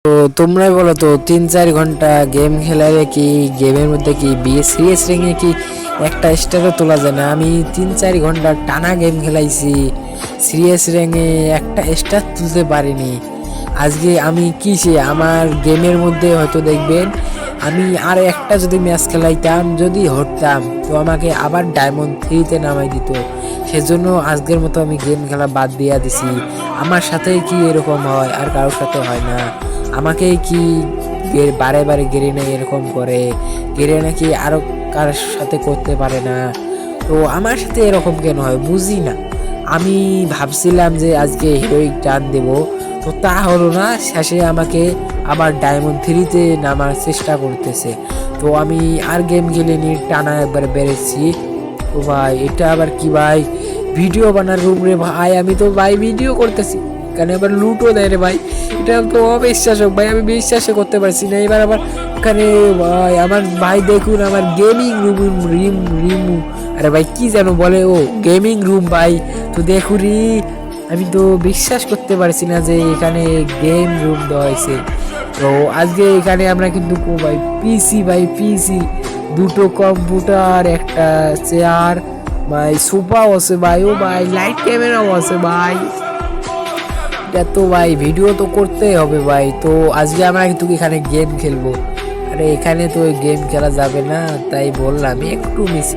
তো তোমরাই বলো তো 3-4 ঘন্টা গেম খেলারে কি গেমের মধ্যে কি সিরিয়াস র্যাঙ্কে কি একটা স্টারও তোলা যায় না? আমি 3-4 ঘন্টা টানা গেম খেলাইছি, সিরিয়াস র্যাঙ্কে একটা স্টার তুলতে পারিনি। আজকে আমি কিসে আমার গেমের মধ্যে হয়তো দেখবেন আমি আর একটা যদি ম্যাচ খেলাইতাম, যদি হরতাম তো আমাকে আবার ডায়মন্ড 3-তে নামাই দিত। সেজন্য আজকের মতো আমি গেম খেলা বাদ দিয়া দিছি। আমার সাথে কি এরকম হয়? আর কারোর সাথে হয় না। আমাকে কি বারে বারে গেরিনা এরকম করে, গেরিনা কি আরো কারোর সাথে করতে পারে না? তো আমার সাথে এরকম কেন হয় বুঝি না। আমি ভাবছিলাম যে আজকে হিরোইক টান দেব, তো তা হলো না। শেষে আমাকে আবার ডায়মন্ড 3-তে নামার চেষ্টা করতেছে। তো আমি আর গেম খেলিনি, টানা একবার বেড়েছি। তো ভাই এটা আবার কি ভাই, ভিডিও বানার রুম রে ভাই, আমি তো ভাই ভিডিও করতেছি, এখানে আবার লুটও দেয় রে ভাই। এটা তো অবিশ্বাসক ভাই, আমি বিশ্বাসই করতে পারছি না। এবার আবার এখানে ভাই আমার ভাই দেখুন আমার গেমিং রুম রিমু, আরে ভাই কি যেন বলে, ও গেমিং রুম ভাই। তো দেখুরি আমি তো বিশ্বাস করতে পারছি না যে এখানে গেম রুম দেওয়া হয়েছে। তো আজকে এখানে আমরা কিন্তু ভাই পিসি, ভাই পিসি, দুটো কম্পিউটার, একটা চেয়ার ভাই, সোফাও আছে ভাই, ও ভাই লাইট ক্যামেরাও আছে ভাই। এটা তো ভাই ভিডিও তো করতেই হবে ভাই। তো আজকে আমরা কিন্তু এখানে গেম খেলবো। আরে এখানে তো গেম খেলা যাবে না, তাই বললাম একটু মিস